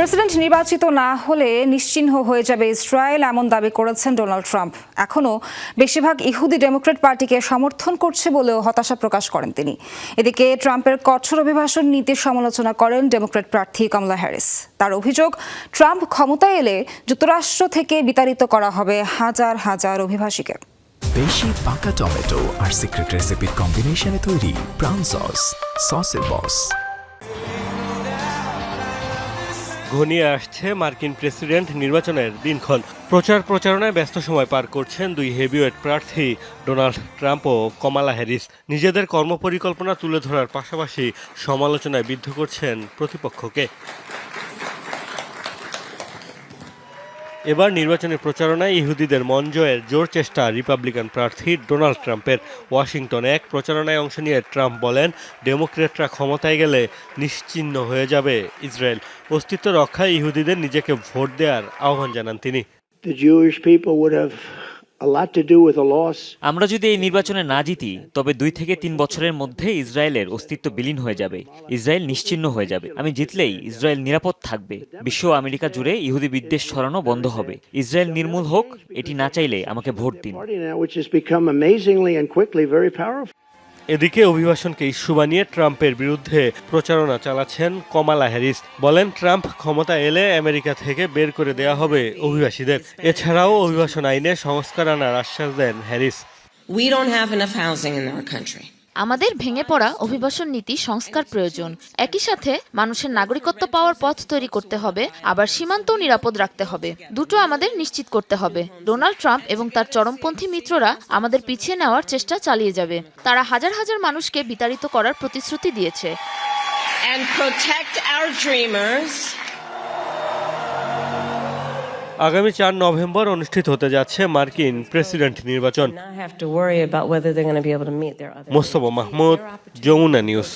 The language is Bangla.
প্রেসিডেন্ট নির্বাচিত না হলে নিশ্চিহ্ন হয়ে যাবে ইসরায়েল, এমন দাবি করেছেন ডোনাল্ড ট্রাম্প। এখনও বেশিরভাগ ইহুদি ডেমোক্র্যাট পার্টিকে সমর্থন করছে বলেও হতাশা প্রকাশ করেন তিনি। এদিকে ট্রাম্পের কঠোর অভিবাসন নীতির সমালোচনা করেন ডেমোক্র্যাট প্রার্থী কমলা হ্যারিস। তার অভিযোগ, ট্রাম্প ক্ষমতায় এলে যুক্তরাষ্ট্র থেকে বিতাড়িত করা হবে হাজার হাজার অভিবাসীকে। দেশি পাকা টমেটো আর সিক্রেট রেসিপির কম্বিনেশনে তৈরি ব্রাউন সস, সসের বস। ঘনিয়ে আসছে মার্কিন প্রেসিডেন্ট নির্বাচনের দিনক্ষণ। প্রচারণায় ব্যস্ত সময় পার করছেন দুই হেভিওয়েট প্রার্থী ডোনাল্ড ট্রাম্প ও কমালা হ্যারিস। নিজেদের কর্মপরিকল্পনা তুলে ধরার পাশাপাশি সমালোচনায় বিদ্ধ করছেন প্রতিপক্ষকে। এবার নির্বাচনের প্রচারণায় ইহুদিদের মন জয়ের জোর চেষ্টা রিপাবলিকান প্রার্থী ডোনাল্ড ট্রাম্পের। ওয়াশিংটনে এক প্রচারণায় অংশ নিয়ে ট্রাম্প বলেন, ডেমোক্র্যাটরা ক্ষমতায় গেলে নিশ্চিহ্ন হয়ে যাবে ইসরায়েল। অস্তিত্ব রক্ষায় ইহুদিদের নিজেকে ভোট দেওয়ার আহ্বান জানান তিনি। আমরা যদি এই নির্বাচনে না জিতি, তবে 2 থেকে 3 বছরের মধ্যে ইসরায়েলের অস্তিত্ব বিলীন হয়ে যাবে। ইসরায়েল নিশ্চিহ্ন হয়ে যাবে। আমি জিতলেই ইসরায়েল নিরাপদ থাকবে। বিশ্ব ও আমেরিকা জুড়ে ইহুদি বিদ্বেষ ছড়ানো বন্ধ হবে। ইসরায়েল নির্মূল হোক, এটি না চাইলে আমাকে ভোট দিন। এদিকে অভিবাসনকে ইস্যু বানিয়ে ট্রাম্পের বিরুদ্ধে প্রচারণা চালাচ্ছেন কমালা হ্যারিস। বলেন, ট্রাম্প ক্ষমতা এলে আমেরিকা থেকে বের করে দেওয়া হবে অভিবাসীদের। এছাড়াও অভিবাসন আইনে সংস্কার আনার আশ্বাস দেন হ্যারিস। আমাদের ভেঙে পড়া অভিবাসন নীতি সংস্কার প্রয়োজন। একই সাথে মানুষের নাগরিকত্ব পাওয়ার পথ তৈরি করতে হবে, আবার সীমান্তও নিরাপদ রাখতে হবে। দুটো আমাদের নিশ্চিত করতে হবে। ডোনাল্ড ট্রাম্প এবং তার চরমপন্থী মিত্ররা আমাদের পিছিয়ে নেওয়ার চেষ্টা চালিয়ে যাবে। তারা হাজার হাজার মানুষকে বিতাড়িত করার প্রতিশ্রুতি দিয়েছে। আগামী 4 নভেম্বর অনুষ্ঠিত হতে যাচ্ছে মার্কিন প্রেসিডেন্ট নির্বাচন। মোস্তফা মাহমুদ, যমুনা নিউজ।